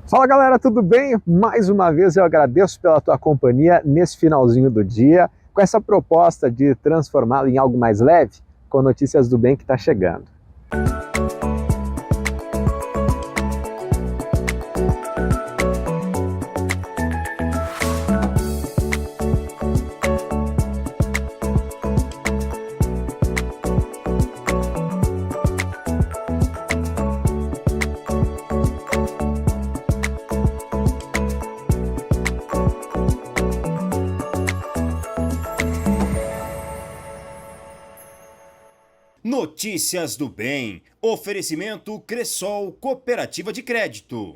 Fala galera, tudo bem? Mais uma vez eu agradeço pela tua companhia nesse finalzinho do dia, com essa proposta de transformá-lo em algo mais leve, com notícias do bem que está chegando. Notícias do Bem. Oferecimento Cressol Cooperativa de Crédito.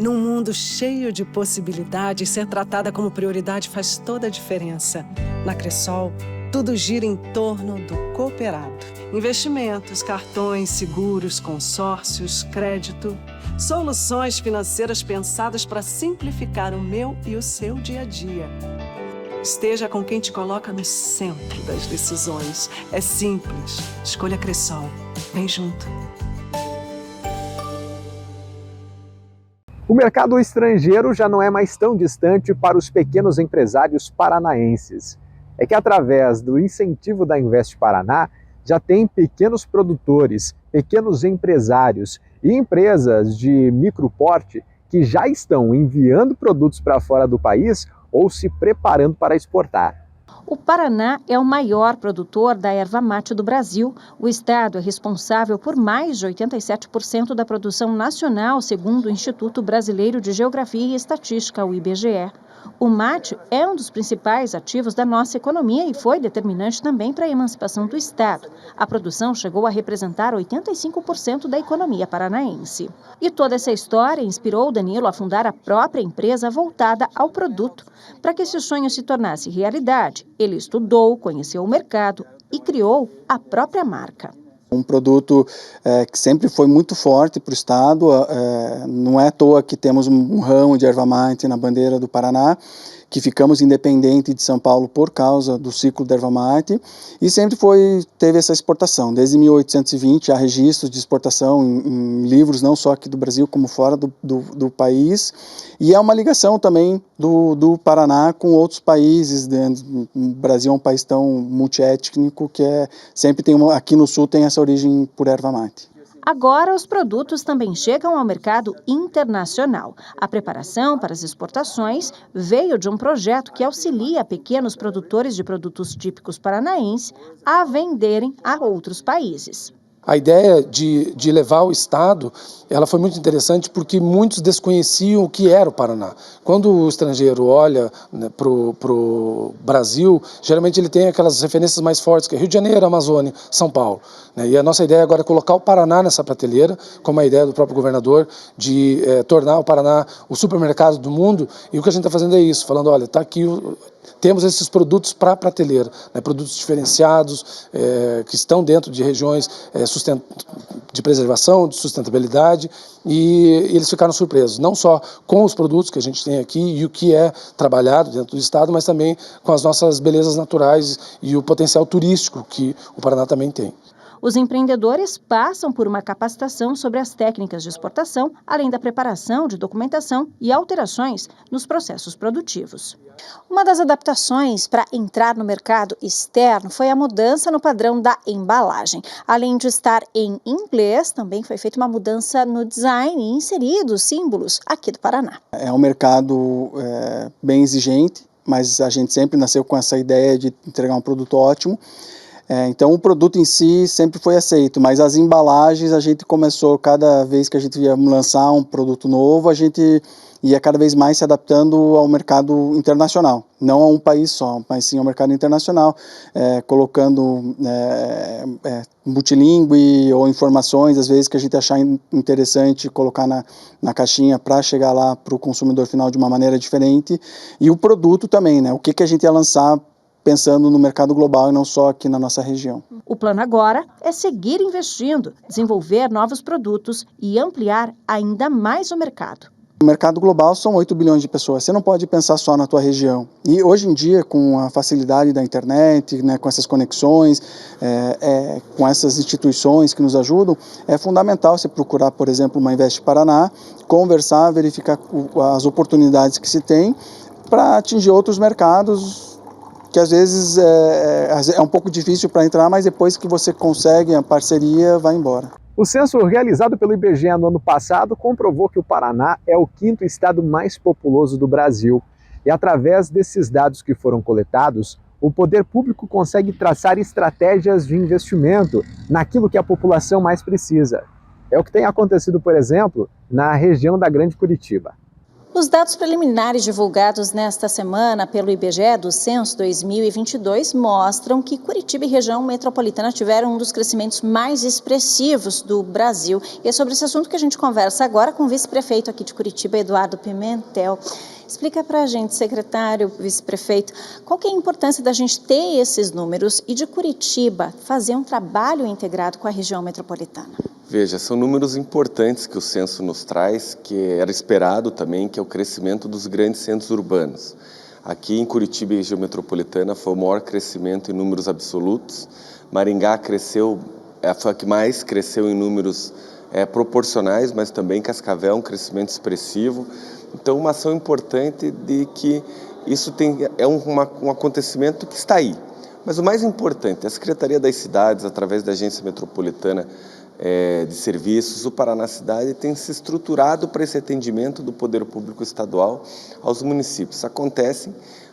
Num mundo cheio de possibilidades, ser tratada como prioridade faz toda a diferença. Na Cressol, tudo gira em torno do cooperado. Investimentos, cartões, seguros, consórcios, crédito. Soluções financeiras pensadas para simplificar o meu e o seu dia a dia. Esteja com quem te coloca no centro das decisões. É simples. Escolha Cressol. Vem junto. O mercado estrangeiro já não é mais tão distante para os pequenos empresários paranaenses. É que através do incentivo da Invest Paraná, já tem pequenos produtores, pequenos empresários e empresas de micro porte que já estão enviando produtos para fora do país ou se preparando para exportar. O Paraná é o maior produtor da erva mate do Brasil. O estado é responsável por mais de 87% da produção nacional, segundo o Instituto Brasileiro de Geografia e Estatística, o IBGE. O mate é um dos principais ativos da nossa economia e foi determinante também para a emancipação do estado. A produção chegou a representar 85% da economia paranaense. E toda essa história inspirou Danilo a fundar a própria empresa voltada ao produto. Para que esse sonho se tornasse realidade, ele estudou, conheceu o mercado e criou a própria marca. Um produto que sempre foi muito forte para o estado, não é à toa que temos um ramo de erva mate na bandeira do Paraná, que ficamos independente de São Paulo por causa do ciclo da erva mate, e sempre teve essa exportação. Desde 1820 há registros de exportação em livros, não só aqui do Brasil, como fora do país, e é uma ligação também do Paraná com outros países. O Brasil é um país tão multiétnico que sempre tem aqui no sul tem essa origem por erva mate. Agora, os produtos também chegam ao mercado internacional. A preparação para as exportações veio de um projeto que auxilia pequenos produtores de produtos típicos paranaenses a venderem a outros países. A ideia de levar o estado, ela foi muito interessante porque muitos desconheciam o que era o Paraná. Quando o estrangeiro olha, né, para o Brasil, geralmente ele tem aquelas referências mais fortes, que é Rio de Janeiro, Amazônia, São Paulo. Né? E a nossa ideia agora é colocar o Paraná nessa prateleira, como a ideia do próprio governador, de tornar o Paraná o supermercado do mundo. E o que a gente está fazendo é isso, falando, olha, está aqui temos esses produtos para a prateleira, né, produtos diferenciados, que estão dentro de regiões de preservação, de sustentabilidade, e eles ficaram surpresos, não só com os produtos que a gente tem aqui e o que é trabalhado dentro do estado, mas também com as nossas belezas naturais e o potencial turístico que o Paraná também tem. Os empreendedores passam por uma capacitação sobre as técnicas de exportação, além da preparação de documentação e alterações nos processos produtivos. Uma das adaptações para entrar no mercado externo foi a mudança no padrão da embalagem. Além de estar em inglês, também foi feita uma mudança no design e inseridos símbolos aqui do Paraná. É um mercado bem exigente, mas a gente sempre nasceu com essa ideia de entregar um produto ótimo. Então o produto em si sempre foi aceito, mas as embalagens a gente começou, cada vez que a gente ia lançar um produto novo, a gente ia cada vez mais se adaptando ao mercado internacional, não a um país só, mas sim ao mercado internacional, colocando multilingüe ou informações, às vezes que a gente achar interessante colocar na caixinha para chegar lá para o consumidor final de uma maneira diferente, e o produto também, né? O que a gente ia lançar pensando no mercado global e não só aqui na nossa região. O plano agora é seguir investindo, desenvolver novos produtos e ampliar ainda mais o mercado. O mercado global são 8 bilhões de pessoas, você não pode pensar só na tua região. E hoje em dia, com a facilidade da internet, né, com essas conexões, com essas instituições que nos ajudam, é fundamental você procurar, por exemplo, uma Invest Paraná, conversar, verificar as oportunidades que se tem para atingir outros mercados, que às vezes é um pouco difícil para entrar, mas depois que você consegue a parceria, vai embora. O censo realizado pelo IBGE no ano passado comprovou que o Paraná é o 5º estado mais populoso do Brasil. E através desses dados que foram coletados, o poder público consegue traçar estratégias de investimento naquilo que a população mais precisa. É o que tem acontecido, por exemplo, na região da Grande Curitiba. Os dados preliminares divulgados nesta semana pelo IBGE do Censo 2022 mostram que Curitiba e região metropolitana tiveram um dos crescimentos mais expressivos do Brasil. E é sobre esse assunto que a gente conversa agora com o vice-prefeito aqui de Curitiba, Eduardo Pimentel. Explica para a gente, secretário, vice-prefeito, qual que é a importância da gente ter esses números e de Curitiba fazer um trabalho integrado com a região metropolitana? Veja, são números importantes que o censo nos traz, que era esperado também, que é o crescimento dos grandes centros urbanos. Aqui em Curitiba e região metropolitana foi o maior crescimento em números absolutos. Maringá cresceu, foi a que mais cresceu em números proporcionais, mas também Cascavel um crescimento expressivo. Então, uma ação importante de que isso é um acontecimento que está aí. Mas o mais importante, a Secretaria das Cidades, através da Agência Metropolitana de Serviços, o Paraná Cidade tem se estruturado para esse atendimento do poder público estadual aos municípios. Acontece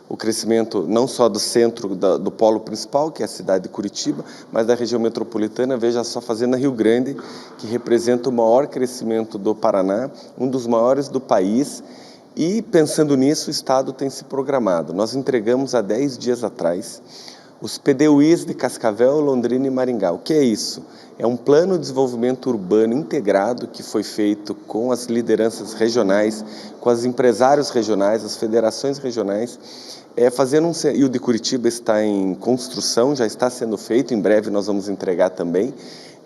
o crescimento não só do centro, do polo principal, que é a cidade de Curitiba, mas da região metropolitana. Veja só a Fazenda Rio Grande, que representa o maior crescimento do Paraná, um dos maiores do país. E, pensando nisso, o Estado tem se programado. Nós entregamos há 10 dias atrás os PDUIs de Cascavel, Londrina e Maringá. O que é isso? É um plano de desenvolvimento urbano integrado que foi feito com as lideranças regionais, com os empresários regionais, as federações regionais, e o de Curitiba está em construção, já está sendo feito, em breve nós vamos entregar também.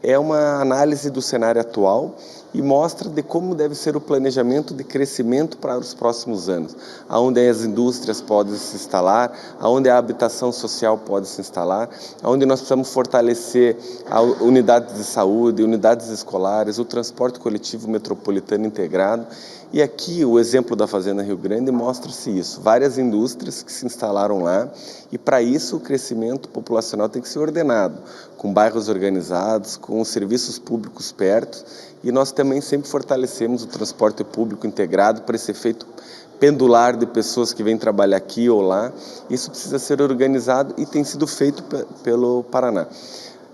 É uma análise do cenário atual e mostra de como deve ser o planejamento de crescimento para os próximos anos, aonde as indústrias podem se instalar, aonde a habitação social pode se instalar, aonde nós precisamos fortalecer unidades de saúde, unidades escolares, o transporte coletivo metropolitano integrado. E aqui o exemplo da Fazenda Rio Grande mostra-se isso, várias indústrias que se instalaram lá, e para isso o crescimento populacional tem que ser ordenado, com bairros organizados, com os serviços públicos perto, e nós também sempre fortalecemos o transporte público integrado para esse efeito pendular de pessoas que vêm trabalhar aqui ou lá. Isso precisa ser organizado e tem sido feito pelo Paraná.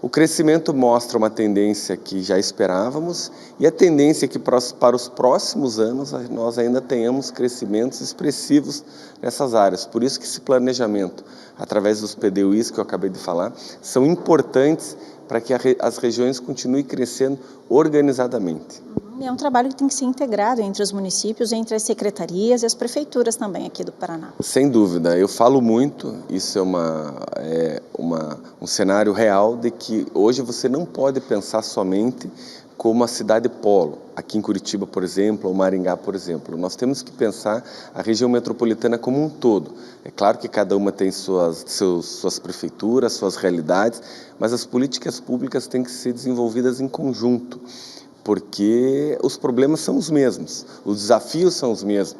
O crescimento mostra uma tendência que já esperávamos e a tendência é que para os próximos anos nós ainda tenhamos crescimentos expressivos nessas áreas. Por isso que esse planejamento, através dos PDUIs que eu acabei de falar, são importantes para que as regiões continuem crescendo organizadamente. É um trabalho que tem que ser integrado entre os municípios, entre as secretarias e as prefeituras também aqui do Paraná. Sem dúvida, eu falo muito, isso é um cenário real de que hoje você não pode pensar somente como a cidade polo, aqui em Curitiba, por exemplo, ou Maringá, por exemplo. Nós temos que pensar a região metropolitana como um todo. É claro que cada uma tem suas prefeituras, suas realidades, mas as políticas públicas têm que ser desenvolvidas em conjunto, porque os problemas são os mesmos, os desafios são os mesmos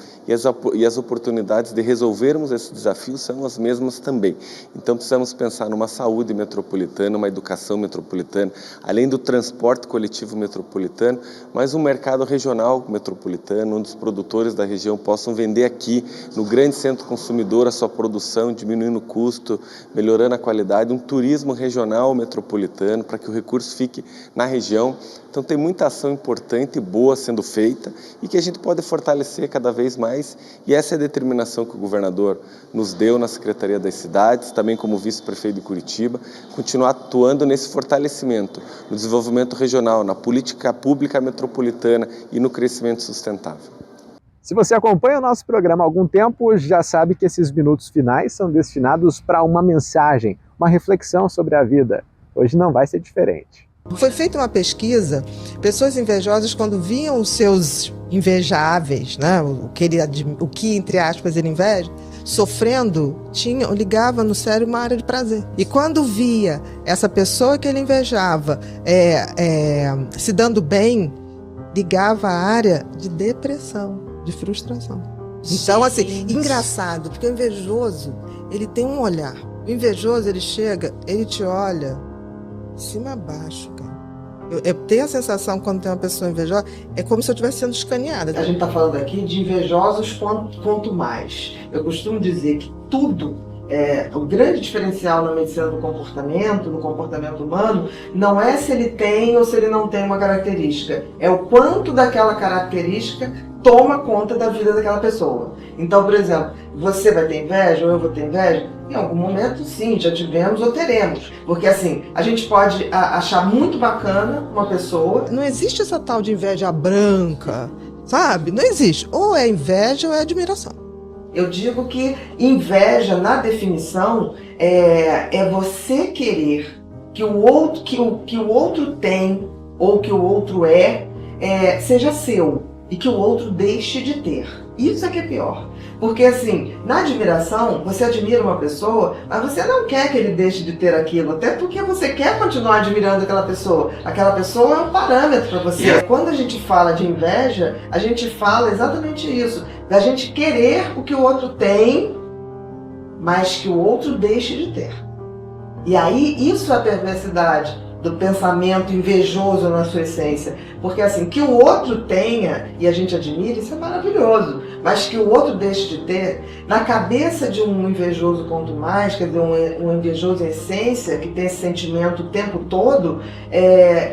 e as oportunidades de resolvermos esses desafios são as mesmas também. Então precisamos pensar numa saúde metropolitana, uma educação metropolitana, além do transporte coletivo metropolitano, mas um mercado regional metropolitano, onde os produtores da região possam vender aqui no grande centro consumidor a sua produção, diminuindo o custo, melhorando a qualidade, um turismo regional metropolitano para que o recurso fique na região. Então tem muita ação importante e boa sendo feita e que a gente pode fortalecer cada vez mais, e essa é a determinação que o governador nos deu na Secretaria das Cidades, também como vice-prefeito de Curitiba, continuar atuando nesse fortalecimento, no desenvolvimento regional, na política pública metropolitana e no crescimento sustentável. Se você acompanha o nosso programa há algum tempo, já sabe que esses minutos finais são destinados para uma mensagem, uma reflexão sobre a vida. Hoje não vai ser diferente. Foi feita uma pesquisa, pessoas invejosas, quando viam os seus invejáveis, né, o que entre aspas ele inveja, sofrendo, ligava no cérebro uma área de prazer. E quando via essa pessoa que ele invejava se dando bem, ligava a área de depressão, de frustração. Então, assim, engraçado, porque o invejoso, ele tem um olhar. O invejoso, ele chega, ele te olha de cima a baixo, cara. Eu tenho a sensação, quando tem uma pessoa invejosa, é como se eu estivesse sendo escaneada. A gente está falando aqui de invejosos quanto mais. Eu costumo dizer que tudo, o grande diferencial na medicina do comportamento, no comportamento humano, não é se ele tem ou se ele não tem uma característica. É o quanto daquela característica toma conta da vida daquela pessoa. Então, por exemplo, você vai ter inveja ou eu vou ter inveja? Em algum momento, sim, já tivemos ou teremos. Porque, assim, a gente pode achar muito bacana uma pessoa. Não existe essa tal de inveja branca, sabe? Não existe. Ou é inveja ou é admiração. Eu digo que inveja, na definição, é você querer que o outro, que o outro tem ou que o outro seja seu e que o outro deixe de ter. Isso é que é pior. Porque, assim, na admiração, você admira uma pessoa, mas você não quer que ele deixe de ter aquilo, até porque você quer continuar admirando aquela pessoa. Aquela pessoa é um parâmetro para você. Quando a gente fala de inveja, a gente fala exatamente isso, da gente querer o que o outro tem, mas que o outro deixe de ter. E aí, isso é a perversidade do pensamento invejoso na sua essência. Porque, assim, que o outro tenha e a gente admire, isso é maravilhoso. Mas que o outro deixe de ter, na cabeça de um invejoso quanto mais, quer dizer, um invejoso em essência, que tem esse sentimento o tempo todo,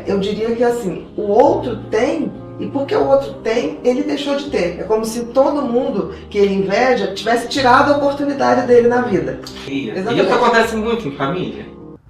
eu diria que, assim, o outro tem, e porque o outro tem, ele deixou de ter. É como se todo mundo que ele inveja tivesse tirado a oportunidade dele na vida. E isso acontece muito em família.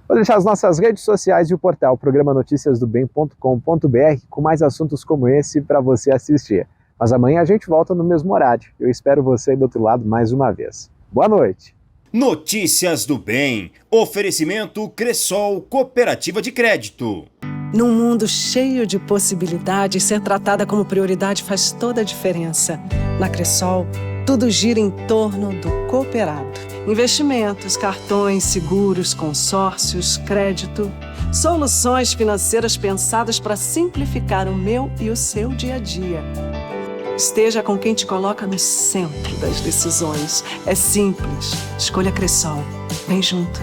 Vou deixar as nossas redes sociais e o portal programa noticiasdobem.com.br com mais assuntos como esse para você assistir. Mas amanhã a gente volta no mesmo horário. Eu espero você aí do outro lado mais uma vez. Boa noite! Notícias do Bem. Oferecimento Cressol Cooperativa de Crédito. Num mundo cheio de possibilidades, ser tratada como prioridade faz toda a diferença. Na Cressol, tudo gira em torno do cooperado. Investimentos, cartões, seguros, consórcios, crédito. Soluções financeiras pensadas para simplificar o meu e o seu dia a dia. Esteja com quem te coloca no centro das decisões. É simples. Escolha Cressol. Vem junto.